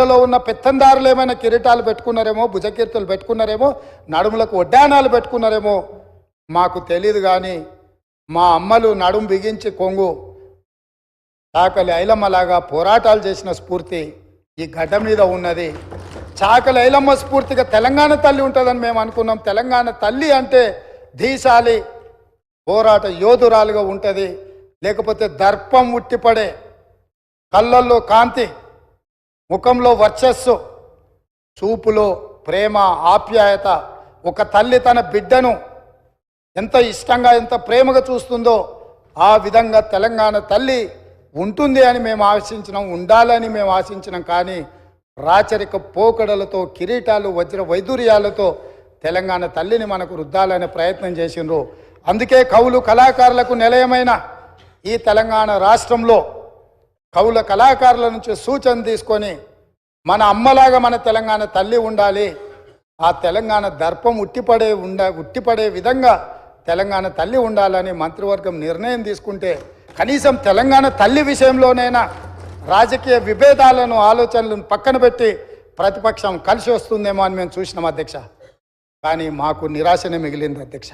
లో ఉన్న పెత్తందారులు ఏమైనా కిరీటాలు పెట్టుకున్నారేమో, భుజకీర్తులు పెట్టుకున్నారేమో, నడుములకు ఒడ్డానాలు పెట్టుకున్నారేమో మాకు తెలియదు. కానీ మా అమ్మలు నడుము బిగించి కొంగు చాకలి ఐలమ్మలాగా పోరాటాలు చేసిన స్ఫూర్తి ఈ గడ్డ మీద ఉన్నది. చాకలి ఐలమ్మ స్ఫూర్తిగా తెలంగాణ తల్లి ఉంటుందని మేము అనుకున్నాం. తెలంగాణ తల్లి అంటే ధీశాలి పోరాట యోధురాలుగా ఉంటుంది. లేకపోతే దర్పం ఉట్టిపడే, కళ్ళల్లో కాంతి, ముఖంలో వర్చస్సు, చూపులో ప్రేమ ఆప్యాయత, ఒక తల్లి తన బిడ్డను ఎంత ఇష్టంగా ఎంత ప్రేమగా చూస్తుందో ఆ విధంగా తెలంగాణ తల్లి ఉంటుంది అని మేము ఆశించినాం, ఉండాలని మేము ఆశించినాం. కానీ రాచరిక పోకడలతో, కిరీటాలు, వజ్ర వైదూర్యాలతో తెలంగాణ తల్లిని మనకు రుద్దాలనే ప్రయత్నం చేసిండ్రు. అందుకే కవులు కళాకారులకు నిలయమైన ఈ తెలంగాణ రాష్ట్రంలో కవుల కళాకారుల నుంచి సూచన తీసుకొని మన అమ్మలాగా మన తెలంగాణ తల్లి ఉండాలి, ఆ తెలంగాణ దర్పం ఉట్టిపడే విధంగా తెలంగాణ తల్లి ఉండాలని మంత్రివర్గం నిర్ణయం తీసుకుంటే కనీసం తెలంగాణ తల్లి విషయంలోనైనా రాజకీయ విభేదాలను ఆలోచనలను పక్కన పెట్టి ప్రతిపక్షం కలిసి వస్తుందేమో అని మేము చూసినాం అధ్యక్ష. కానీ మాకు నిరాశనే మిగిలింది అధ్యక్ష.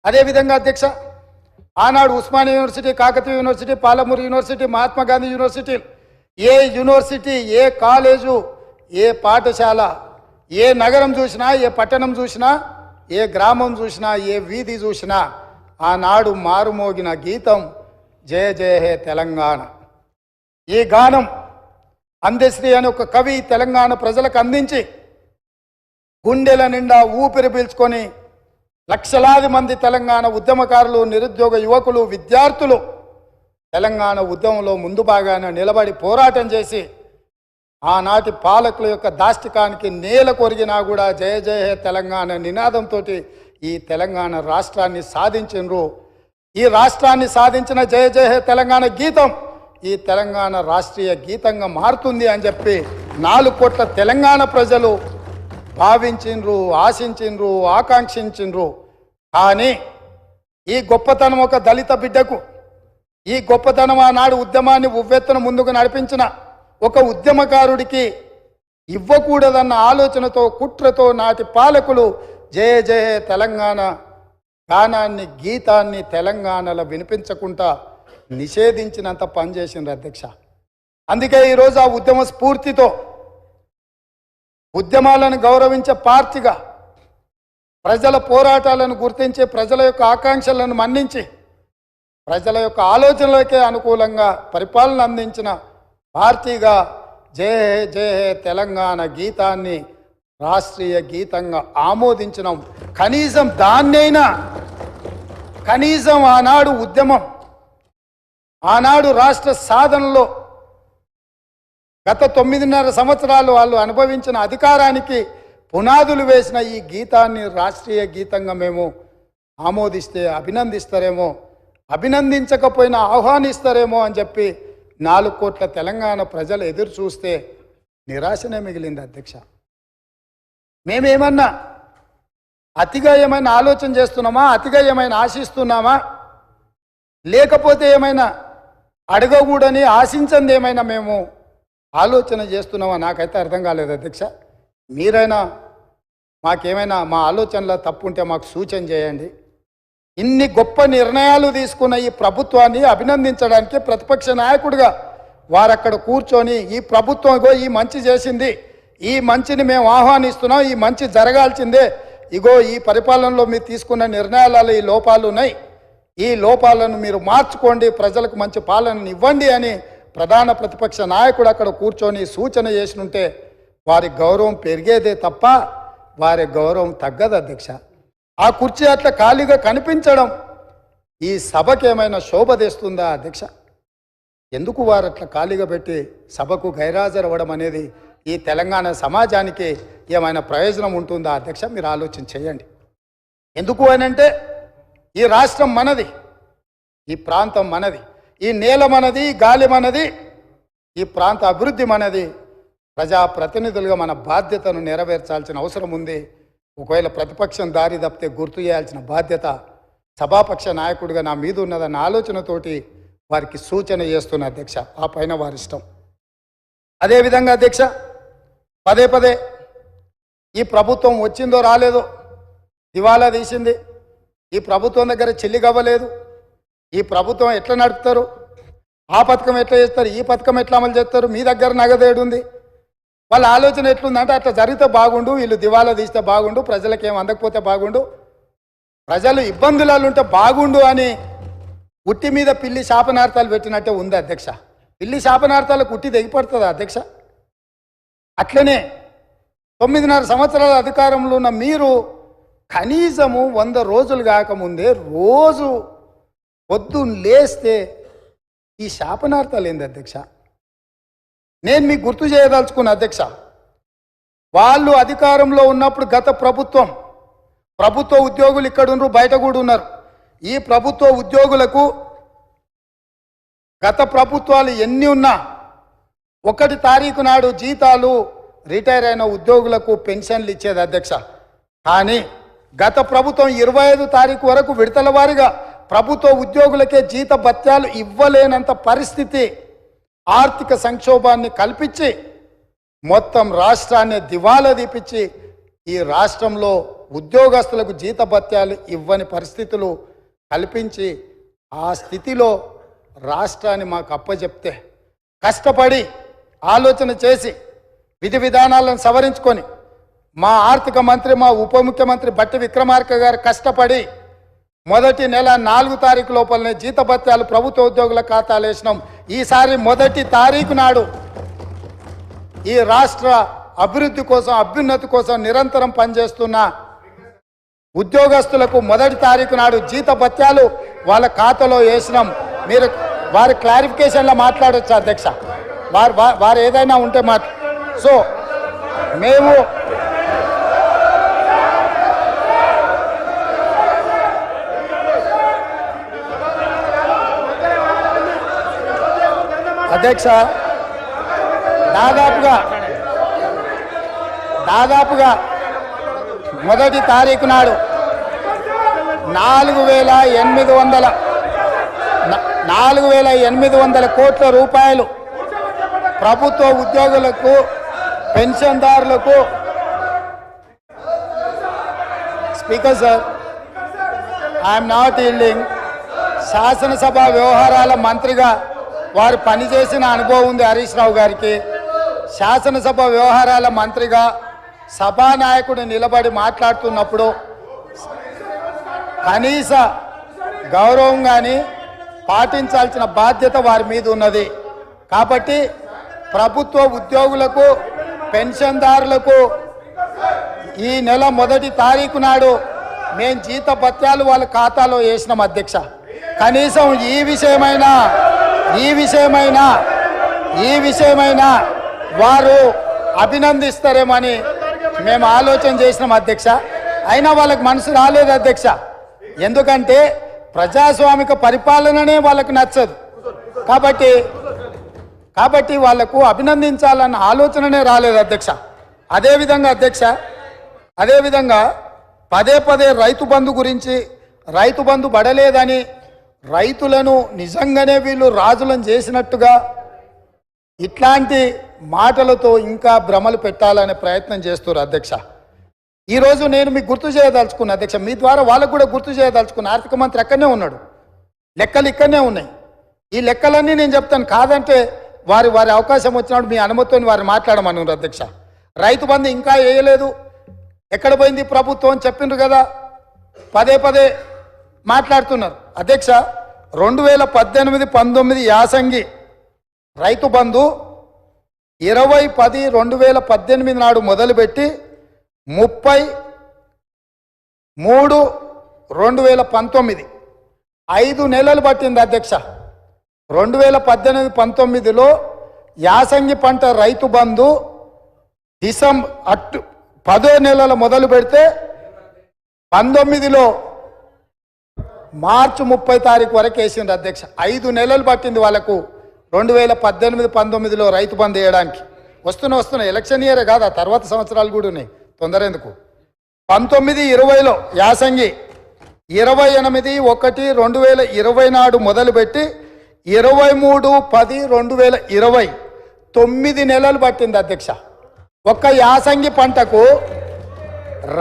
అదేవిధంగా అధ్యక్ష, ఆనాడు Osmania university, Kakatiya university, Palamuru university, Mahatma Gandhi university, ఏ యూనివర్సిటీ, ఏ కాలేజు, ఏ పాఠశాల, ఏ నగరం చూసినా, ఏ పట్టణం చూసినా, ఏ గ్రామం చూసినా, ఏ వీధి చూసినా ఆనాడు మారుమోగిన గీతం జయ జయ హే తెలంగాణ. ఈ గానం అందశ్రీ అని ఒక కవి తెలంగాణ ప్రజలకు అందించి గుండెల నిండా ఊపిరి పీల్చుకొని లక్షలాది మంది తెలంగాణ ఉద్యమకారులు, నిరుద్యోగ యువకులు, విద్యార్థులు తెలంగాణ ఉద్యమంలో ముందు భాగాన నిలబడి పోరాటం చేసి ఆనాటి పాలకుల యొక్క దాష్టికానికి నేల కొరిగినా కూడా జయ జయ హే తెలంగాణ నినాదంతో ఈ తెలంగాణ రాష్ట్రాన్ని సాధించినరు. ఈ రాష్ట్రాన్ని సాధించిన జయ జయ హే తెలంగాణ గీతం ఈ తెలంగాణ రాష్ట్రీయ గీతంగా మారుతుంది అని చెప్పి 4 కోట్ల తెలంగాణ ప్రజలు భావించిండ్రు, ఆశించిండ్రు, ఆకాంక్షించిండ్రు. కానీ ఈ గొప్పతనం ఒక దళిత బిడ్డకు, ఈ గొప్పతనం ఆనాడు ఉద్యమాన్ని ఉవ్వెత్తున ముందుకు నడిపించిన ఒక ఉద్యమకారుడికి ఇవ్వకూడదన్న ఆలోచనతో, కుట్రతో నాటి పాలకులు జయ జయ తెలంగాణ గానాన్ని, గీతాన్ని తెలంగాణలో వినిపించకుండా నిషేధించినంత పనిచేసిండ్రు అధ్యక్ష. అందుకే ఈరోజు ఆ ఉద్యమ స్ఫూర్తితో ఉద్యమాలను గౌరవించే పార్టీగా, ప్రజల పోరాటాలను గుర్తించి, ప్రజల యొక్క ఆకాంక్షలను మన్నించి, ప్రజల యొక్క ఆలోచనలకే అనుకూలంగా పరిపాలన అందించిన పార్టీగా జయ జయ తెలంగాణ గీతాన్ని రాష్ట్రీయ గీతంగా ఆమోదించినాం. కనీసం దాన్నైనా, కనీసం ఆనాడు ఉద్యమం, ఆనాడు రాష్ట్ర సాధనలో గత 9.5 సంవత్సరాలు వాళ్ళు అనుభవించిన అధికారానికి పునాదులు వేసిన ఈ గీతాన్ని రాష్ట్రీయ గీతంగా మేము ఆమోదిస్తే అభినందిస్తారేమో, అభినందించకపోయినా ఆహ్వానిస్తారేమో అని చెప్పి 4 కోట్ల తెలంగాణ ప్రజలు ఎదురు చూస్తే నిరాశనే మిగిలింది అధ్యక్ష. మేమేమన్నా అతిగా ఏమైనా ఆలోచన చేస్తున్నామా, అతిగా ఏమైనా ఆశిస్తున్నామా, లేకపోతే ఏమైనా అడగకూడని ఆశించింది ఏమైనా మేము ఆలోచన చేస్తున్నామా నాకైతే అర్థం కాలేదు అధ్యక్ష. మీరైనా మాకేమైనా మా ఆలోచనలో తప్పు ఉంటే మాకు సూచన చేయండి. ఇన్ని గొప్ప నిర్ణయాలు తీసుకున్న ఈ ప్రభుత్వాన్ని అభినందించడానికి ప్రతిపక్ష నాయకుడిగా వారక్కడ కూర్చొని ఈ ప్రభుత్వం ఈ మంచి చేసింది, ఈ మంచిని మేము ఆహ్వానిస్తున్నాం, ఈ మంచి జరగాల్సిందే, ఇగో ఈ పరిపాలనలో మీరు తీసుకున్న నిర్ణయాలలో ఈ లోపాలు ఉన్నాయి, ఈ లోపాలను మీరు మార్చుకోండి, ప్రజలకు మంచి పాలనను ఇవ్వండి అని ప్రధాన ప్రతిపక్ష నాయకుడు అక్కడ కూర్చొని సూచన చేసినుంటే వారి గౌరవం పెరిగేదే తప్ప వారి గౌరవం తగ్గదు అధ్యక్ష. ఆ కుర్చీ అట్లా ఖాళీగా కనిపించడం ఈ సభకి ఏమైనా శోభ తెస్తుందా అధ్యక్ష? ఎందుకు వారు అట్లా ఖాళీగా పెట్టి సభకు గైరాజరవ్వడం అనేది ఈ తెలంగాణ సమాజానికి ఏమైనా ప్రయోజనం ఉంటుందా అధ్యక్ష? మీరు ఆలోచన చేయండి. ఎందుకు అనంటే ఈ రాష్ట్రం మనది, ఈ ప్రాంతం మనది, ఈ నేల మనది, గాలి మనది, ఈ ప్రాంత అభివృద్ధి మనది. ప్రజాప్రతినిధులుగా మన బాధ్యతను నెరవేర్చాల్సిన అవసరం ఉంది. ఒకవేళ ప్రతిపక్షం దారి తప్పితే గుర్తు చేయాల్సిన బాధ్యత సభాపక్ష నాయకుడిగా నా మీద ఉన్నదన్న ఆలోచనతోటి వారికి సూచన చేస్తున్న అధ్యక్ష. ఆ పైన వారి ఇష్టం. అదేవిధంగా అధ్యక్ష, పదే పదే ఈ ప్రభుత్వం వచ్చిందో రాలేదో దివాలా తీసింది, ఈ ప్రభుత్వం దగ్గర చెల్లిగవ్వలేదు, ఈ ప్రభుత్వం ఎట్లా నడుపుతారు, ఆ పథకం ఎట్లా చేస్తారు, ఈ పథకం ఎట్లా అమలు చేస్తారు, మీ దగ్గర నగదేడు ఉంది, వాళ్ళ ఆలోచన ఎట్లుందంటే అట్లా జరిగితే బాగుండు, వీళ్ళు దివాలా తీస్తే బాగుండు, ప్రజలకి ఏం అందకపోతే బాగుండు, ప్రజలు ఇబ్బందులలో ఉంటే బాగుండు అని ఉట్టి మీద పిల్లి శాపనార్థాలు పెట్టినట్టే ఉంది అధ్యక్ష. పిల్లి శాపనార్థాలకు ఉట్టి తెగిపడుతుందా అధ్యక్ష? అట్లనే 9.5 సంవత్సరాల అధికారంలో ఉన్న మీరు కనీసము 100 రోజులు కాకముందే రోజు పొద్దున్న లేస్తే ఈ శాపనార్థాలు ఏంది అధ్యక్ష? నేను మీకు గుర్తు చేయదలుచుకున్న అధ్యక్ష, వాళ్ళు అధికారంలో ఉన్నప్పుడు గత ప్రభుత్వ ఉద్యోగులు ఇక్కడ ఉన్నారు, బయట కూడా ఉన్నారు. ఈ ప్రభుత్వ ఉద్యోగులకు గత ప్రభుత్వాలు ఎన్ని ఉన్నా 1 తారీఖు నాడు జీతాలు రిటైర్ అయిన ఉద్యోగులకు పెన్షన్లు ఇచ్చేది అధ్యక్ష. కానీ గత ప్రభుత్వం 25 తారీఖు వరకు విడతల వారీగా ప్రభుత్వ ఉద్యోగులకే జీత భత్యాలు ఇవ్వలేనంత పరిస్థితి, ఆర్థిక సంక్షోభాన్ని కల్పించి మొత్తం రాష్ట్రాన్ని దివాలా తీపిచ్చి ఈ రాష్ట్రంలో ఉద్యోగస్తులకు జీత భత్యాలు ఇవ్వని పరిస్థితులు కల్పించి ఆ స్థితిలో రాష్ట్రాన్ని మాకు అప్పచెప్తే కష్టపడి ఆలోచన చేసి విధి విధానాలను సవరించుకొని మా ఆర్థిక మంత్రి, మా ఉప ముఖ్యమంత్రి బట్టి విక్రమార్క గారు కష్టపడి మొదటి నెల 4 తారీఖు లోపలనే జీత భత్యాలు ప్రభుత్వ ఉద్యోగుల ఖాతాలు వేసినాం. ఈసారి 1 తారీఖు నాడు ఈ రాష్ట్ర అభివృద్ధి కోసం, అభ్యున్నతి కోసం నిరంతరం పనిచేస్తున్న ఉద్యోగస్తులకు 1 తారీఖు నాడు జీత భత్యాలు వాళ్ళ ఖాతాలో వేసినాం. మీరు వారి క్లారిఫికేషన్లో మాట్లాడవచ్చు అధ్యక్ష, వారు ఏదైనా ఉంటే సో మేము అధ్యక్ష దాదాపుగా 1 తారీఖు నాడు 4,800 కోట్ల రూపాయలు ప్రభుత్వ ఉద్యోగులకు, పెన్షన్దారులకు. Speaker sir, I'm not yielding. శాసనసభ వ్యవహారాల మంత్రిగా వారు పనిచేసిన అనుభవం ఉంది హరీష్ రావు గారికి. శాసనసభ వ్యవహారాల మంత్రిగా సభానాయకుడు నిలబడి మాట్లాడుతున్నప్పుడు కనీస గౌరవం కానీ పాటించాల్సిన బాధ్యత వారి మీద ఉన్నది. కాబట్టి ప్రభుత్వ ఉద్యోగులకు, పెన్షన్దారులకు ఈ నెల 1 తారీఖు నాడు మేము జీత భత్యాలు వాళ్ళ ఖాతాలో వేసినాం అధ్యక్ష. కనీసం ఈ విషయమైనా వారు అభినందిస్తారేమని మేము ఆలోచన చేసినాం అధ్యక్ష. అయినా వాళ్ళకి మనసు రాలేదు అధ్యక్ష. ఎందుకంటే ప్రజాస్వామిక పరిపాలననే వాళ్ళకు నచ్చదు. కాబట్టి వాళ్లకు అభినందించాలన్న ఆలోచననే రాలేదు అధ్యక్ష. అదేవిధంగా పదే రైతు బంధు గురించి, రైతు బంధు పడలేదని, రైతులను నిజంగానే వీళ్ళు రాజులను చేసినట్టుగా ఇట్లాంటి మాటలతో ఇంకా భ్రమలు పెట్టాలనే ప్రయత్నం చేస్తున్నారు అధ్యక్ష. ఈరోజు నేను మీకు గుర్తు చేయదలుచుకున్నా అధ్యక్ష, మీ ద్వారా వాళ్ళకు కూడా గుర్తు చేయదలుచుకున్నా. ఆర్థిక మంత్రి అక్కడనే ఉన్నాడు, లెక్కలు ఇక్కడనే ఉన్నాయి. ఈ లెక్కలన్నీ నేను చెప్తాను, కాదంటే వారి అవకాశం వచ్చినప్పుడు మీ అనుమతితో వారు మాట్లాడమన్నారు అధ్యక్ష. రైతు బంధు ఇంకా వేయలేదు, ఎక్కడ పోయింది ప్రభుత్వం అని చెప్పిండ్రు కదా, పదే మాట్లాడుతున్నారు అధ్యక్ష. 2018-19 యాసంగి రైతు బంధు 20-10-2018 నాడు మొదలుపెట్టి 30-3-2019 5 నెలలు పట్టింది అధ్యక్ష. 2018-19లో యాసంగి పంట రైతు బంధు డిసెంబర్ 10వ నెలల మొదలు పెడితే 19లో మార్చి 30 తారీఖు వరకు వేసింది అధ్యక్ష. 5 నెలలు పట్టింది వాళ్ళకు 2018-19లో రైతు బంధు వేయడానికి. వస్తున్న ఎలక్షన్ ఇయరే కాదు, ఆ తర్వాత సంవత్సరాలు కూడా ఉన్నాయి, తొందర ఎందుకు. 19-20లో యాసంగి 28-1-2020 నాడు మొదలుపెట్టి 23-10-2020 9 నెలలు పట్టింది అధ్యక్ష. ఒక్క యాసంగి పంటకు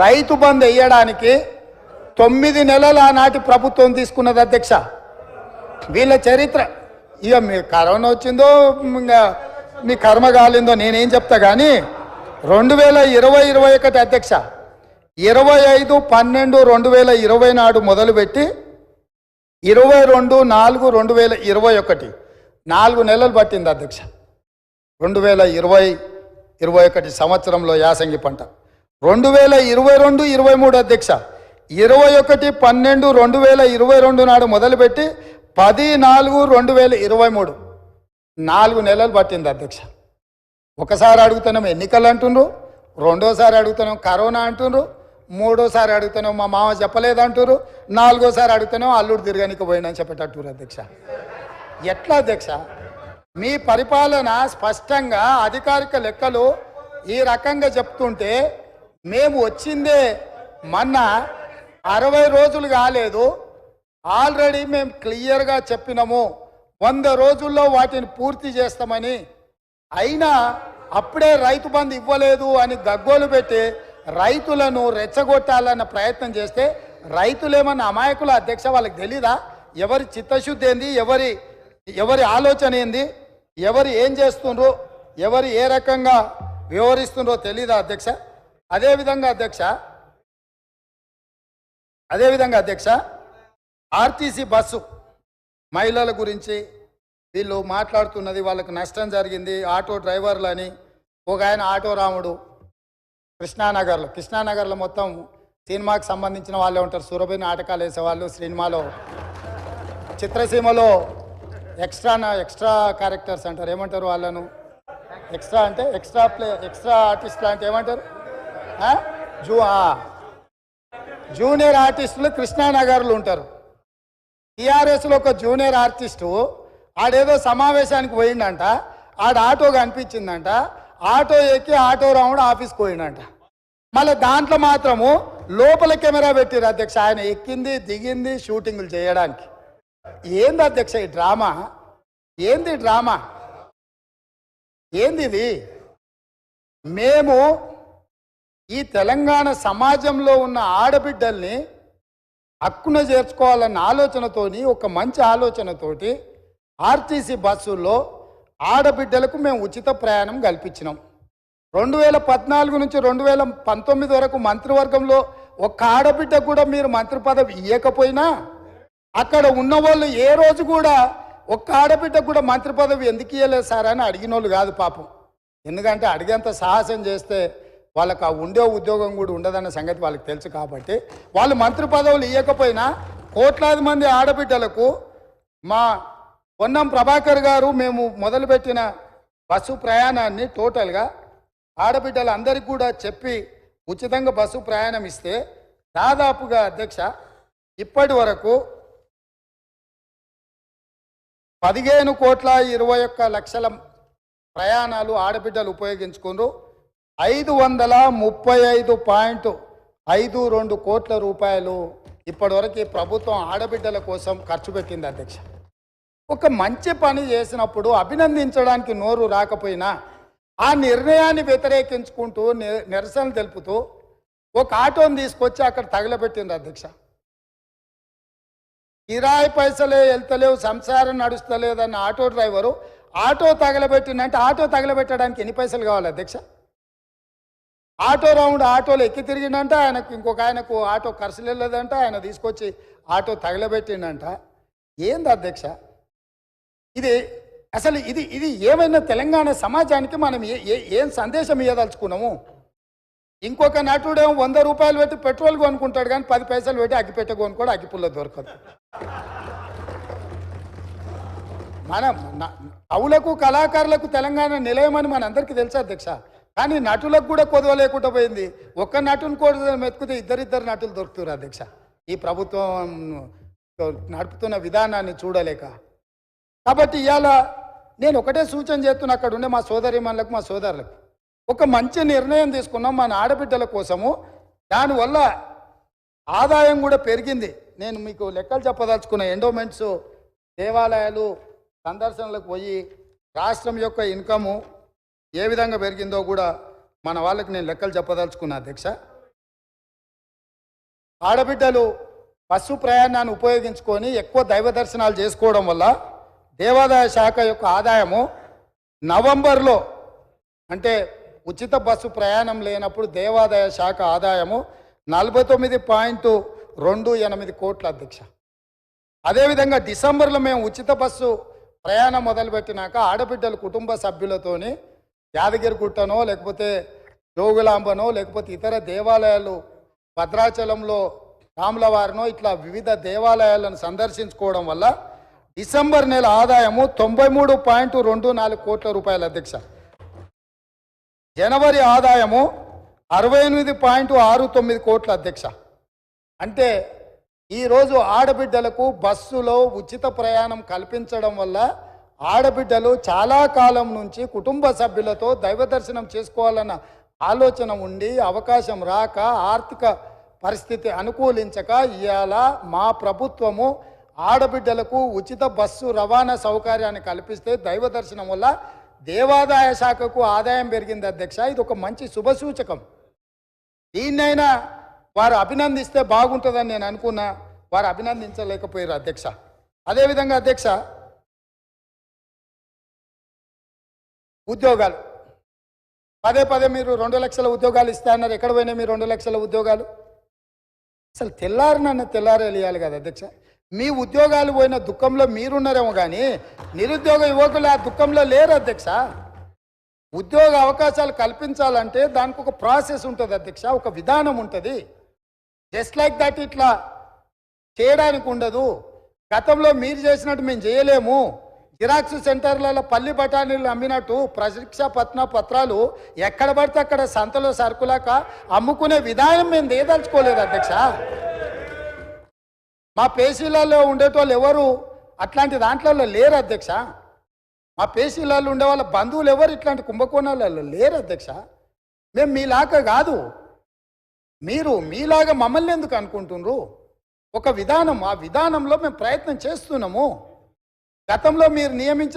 రైతు బంద్ వేయడానికి 9 నెలల ఆనాటి ప్రభుత్వం తీసుకున్నది అధ్యక్ష. వీళ్ళ చరిత్ర ఇక మీ కరోనా వచ్చిందో ఇంకా మీ కర్మ కాలిందో నేనేం చెప్తా కానీ 2020-21 అధ్యక్ష 25/12/2020 నాడు మొదలుపెట్టి 22/4/2021 4 నెలలు పట్టింది అధ్యక్ష. 2020-21 సంవత్సరంలో యాసంగి పంట 2022-23 అధ్యక్ష 21/12/2022 నాడు మొదలుపెట్టి 10/4/2023 4 నెలలు పట్టింది అధ్యక్ష. ఒకసారి అడుగుతున్నాం ఎన్నికలు అంటుండ్రు, రెండోసారి అడుగుతున్నాం కరోనా అంటుండ్రు, మూడోసారి అడుగుతున్నాం మా మామ చెప్పలేదంటారు, నాలుగోసారి అడుగుతున్నాం అల్లుడు తిరగనికి పోయిందని చెప్పేటట్టు అధ్యక్ష. ఎట్లా అధ్యక్ష? మీ పరిపాలన స్పష్టంగా అధికారిక లెక్కలు ఈ రకంగా చెప్తుంటే మేము వచ్చిందే మొన్న 60 రోజులు కాలేదు, ఆల్రెడీ మేము క్లియర్గా చెప్పినాము 100 రోజుల్లో వాటిని పూర్తి చేస్తామని. అయినా అప్పుడే రైతు బంధు ఇవ్వలేదు అని గగ్గోలు పెట్టి రైతులను రెచ్చగొట్టాలన్న ప్రయత్నం చేస్తే రైతులేమన్నా అమాయకుల అధ్యక్ష? వాళ్ళకి తెలీదా ఎవరి చిత్తశుద్ధి ఏంది, ఎవరి ఆలోచన ఏంది, ఎవరు ఏం చేస్తుండ్రో, ఎవరు ఏ రకంగా వ్యవహరిస్తుండ్రో తెలీదా అధ్యక్ష? అదేవిధంగా అధ్యక్ష ఆర్టీసీ బస్సు మహిళల గురించి వీళ్ళు మాట్లాడుతున్నది, వాళ్ళకి నష్టం జరిగింది ఆటో డ్రైవర్లు అని. ఒక ఆయన ఆటో రాముడు కృష్ణానగర్లో మొత్తం సినిమాకి సంబంధించిన వాళ్ళే ఉంటారు, సురభి నాటకాలు వేసేవాళ్ళు, సినిమాలో చిత్రసీమలో ఎక్స్ట్రా క్యారెక్టర్స్ అంటారు, ఏమంటారు వాళ్ళను? ఎక్స్ట్రా అంటే ఎక్స్ట్రా ఆర్టిస్టులు అంటే ఏమంటారు? జూనియర్ ఆర్టిస్టులు కృష్ణానగర్లు ఉంటారు. టీఆర్ఎస్లో ఒక జూనియర్ ఆర్టిస్టు ఆడేదో సమావేశానికి పోయిండంట, ఆడ ఆటో కనిపించిందంట, ఆటో ఎక్కి ఆటో రాముడు ఆఫీస్కి పోయిండంట. మళ్ళీ దాంట్లో మాత్రము లోపల కెమెరా పెట్టిరు అధ్యక్ష, ఆయన ఎక్కింది దిగింది షూటింగులు చేయడానికి. ఏంది అధ్యక్ష ఈ డ్రామా? ఏంది డ్రామా? ఏంది ఇది? మేము ఈ తెలంగాణ సమాజంలో ఉన్న ఆడబిడ్డల్ని హక్కున చేర్చుకోవాలన్న ఆలోచనతోని, ఒక మంచి ఆలోచనతోటి ఆర్టీసీ బస్సుల్లో ఆడబిడ్డలకు మేము ఉచిత ప్రయాణం కల్పించినాం. 2014 నుంచి 2019 వరకు మంత్రివర్గంలో ఒక్క ఆడబిడ్డ కూడా మీరు మంత్రి పదవి ఇవ్వకపోయినా అక్కడ ఉన్నవాళ్ళు ఏ రోజు కూడా ఒక్క ఆడబిడ్డకు కూడా మంత్రి పదవి ఎందుకు ఇవ్వలేదు సార్ అని అడిగిన వాళ్ళు కాదు పాపం. ఎందుకంటే అడిగేంత సాహసం చేస్తే వాళ్ళకు ఆ ఉండే ఉద్యోగం కూడా ఉండదన్న సంగతి వాళ్ళకి తెలుసు. కాబట్టి వాళ్ళు మంత్రి పదవులు ఇవ్వకపోయినా కోట్లాది మంది ఆడబిడ్డలకు మా పొన్నం ప్రభాకర్ గారు మేము మొదలుపెట్టిన బస్సు ప్రయాణాన్ని టోటల్గా ఆడబిడ్డలందరికీ కూడా చెప్పి ఉచితంగా బస్సు ప్రయాణం ఇస్తే దాదాపుగా అధ్యక్ష ఇప్పటి వరకు 15,21,00,000 ప్రయాణాలు ఆడబిడ్డలు ఉపయోగించుకున్నారు. 535.52 కోట్ల రూపాయలు ఇప్పటివరకు ప్రభుత్వం ఆడబిడ్డల కోసం ఖర్చు పెట్టింది అధ్యక్ష. ఒక మంచి పని చేసినప్పుడు అభినందించడానికి నోరు రాకపోయినా ఆ నిర్ణయాన్ని వ్యతిరేకించుకుంటూ నిరసన తెలుపుతూ ఒక ఆటోని తీసుకొచ్చి అక్కడ తగలబెట్టింది అధ్యక్ష. కిరాయి పైసలే వెళ్తలేవు, సంసారం నడుస్తలేదన్న ఆటో డ్రైవరు ఆటో తగలబెట్టిందంటే ఆటో తగలబెట్టడానికి ఎన్ని పైసలు కావాలి అధ్యక్ష? ఆటో రౌండ్ ఆటోలో ఎక్కి తిరిగిందంట, ఆయనకు ఇంకొక ఆయనకు ఆటో ఖర్చులు వెళ్ళదంట, ఆయన తీసుకొచ్చి ఆటో తగలబెట్టిండంట. ఏంది అధ్యక్ష ఇది? అసలు ఇది ఏమైనా తెలంగాణ సమాజానికి మనం ఏం సందేశం ఇవ్వదలుచుకున్నాము? ఇంకొక నటుడేమో 100 రూపాయలు పెట్టి పెట్రోల్ కొనుక్కుంటాడు కానీ 10 పైసలు పెట్టి అగ్గిపెట్ట కొనుక్కోడు, అగ్గిపుల్ల దొరకదు. మనం కవులకు కళాకారులకు తెలంగాణ నిలయమని మనందరికీ తెలుసు అధ్యక్ష. కానీ నటులకు కూడా కొదవ లేకుండా పోయింది. ఒక్క నటుని కూడా మెతుకుతే ఇద్దరిద్దరు నటులు దొరుకుతారు అధ్యక్ష. ఈ ప్రభుత్వం నడుపుతున్న విధానాన్ని చూడలేక. కాబట్టి ఇవాళ నేను ఒకటే సూచన చేస్తున్నా, అక్కడ ఉండే మా సోదరిమణులకు మా సోదరులకు ఒక మంచి నిర్ణయం తీసుకున్నాం మన ఆడబిడ్డల కోసము. దానివల్ల ఆదాయం కూడా పెరిగింది. నేను మీకు లెక్కలు చెప్పదలుచుకున్న ఎండోమెంట్స్, దేవాలయాలు సందర్శనలకు పోయి రాష్ట్రం యొక్క ఇన్కము ఏ విధంగా పెరిగిందో కూడా మన వాళ్ళకి నేను లెక్కలు చెప్పదలుచుకున్నా అధ్యక్ష. ఆడబిడ్డలు బస్సు ప్రయాణాన్ని ఉపయోగించుకొని ఎక్కువ దైవ దర్శనాలు చేసుకోవడం వల్ల దేవాదాయ శాఖ యొక్క ఆదాయము నవంబర్లో, అంటే ఉచిత బస్సు ప్రయాణం లేనప్పుడు దేవాదాయ శాఖ ఆదాయము 49.28 కోట్ల అధ్యక్ష. అదేవిధంగా డిసెంబర్లో మేము ఉచిత బస్సు ప్రయాణం మొదలుపెట్టినాక ఆడబిడ్డలు కుటుంబ సభ్యులతోని యాదగిరిగుట్టనో లేకపోతే జోగులాంబనో లేకపోతే ఇతర దేవాలయాలు భద్రాచలంలో రాములవారినో ఇట్లా వివిధ దేవాలయాలను సందర్శించుకోవడం వల్ల డిసెంబర్ నెల ఆదాయము 93.24 కోట్ల రూపాయల అధ్యక్ష. జనవరి ఆదాయము 68.69 కోట్ల అధ్యక్ష. అంటే ఈరోజు ఆడబిడ్డలకు బస్సులో ఉచిత ప్రయాణం కల్పించడం వల్ల ఆడబిడ్డలు చాలా కాలం నుంచి కుటుంబ సభ్యులతో దైవ దర్శనం చేసుకోవాలన్న ఆలోచన ఉండి అవకాశం రాక ఆర్థిక పరిస్థితి అనుకూలించక ఇవాళ మా ప్రభుత్వము ఆడబిడ్డలకు ఉచిత బస్సు రవాణా సౌకర్యాన్ని కల్పిస్తే దైవ దర్శనం వల్ల దేవాదాయ శాఖకు ఆదాయం పెరిగింది అధ్యక్ష. ఇది ఒక మంచి శుభసూచకం. దీన్నైనా వారు అభినందిస్తే బాగుంటుందని నేను అనుకున్నా, వారు అభినందించలేకపోయారు అధ్యక్ష. అదేవిధంగా అధ్యక్ష, ఉద్యోగాలు పదే మీరు 2 లక్షల ఉద్యోగాలు ఇస్తా అన్నారు. ఎక్కడ పోయినాయి మీ 2 లక్షల ఉద్యోగాలు? అసలు తెల్లారేయాలి కదా అధ్యక్ష. మీ ఉద్యోగాలు పోయిన దుఃఖంలో మీరున్నారేమో కానీ నిరుద్యోగ యువకులు ఆ దుఃఖంలో లేరు అధ్యక్ష. ఉద్యోగ అవకాశాలు కల్పించాలంటే దానికి ఒక ప్రాసెస్ ఉంటుంది అధ్యక్ష, ఒక విధానం ఉంటుంది. జస్ట్ లైక్ దట్ ఇట్లా చేయడానికి ఉండదు. గతంలో మీరు చేసినట్టు మేము చేయలేము. జిరాక్స్ సెంటర్లలో పల్లి బఠానీలు అమ్మినట్టు పరీక్ష పత్రాలు ఎక్కడ పడితే అక్కడ సంతలో సరుకులాక అమ్ముకునే విధానం మేము దేదలుచుకోలేదు అధ్యక్ష. మా పేషీలలో ఉండేటోళ్ళు ఎవరు అట్లాంటి దాంట్లో లేరు అధ్యక్ష. మా పేషీలలో ఉండే వాళ్ళ బంధువులు ఎవరు ఇట్లాంటి కుంభకోణాలలో లేరు అధ్యక్ష. మేము మీలాగా కాదు, మీరు మీలాగా మమ్మల్ని ఎందుకు అనుకుంటున్నారు? ఒక విధానం, ఆ విధానంలో మేము ప్రయత్నం చేస్తున్నాము. గతంలో మీరు నియమించిన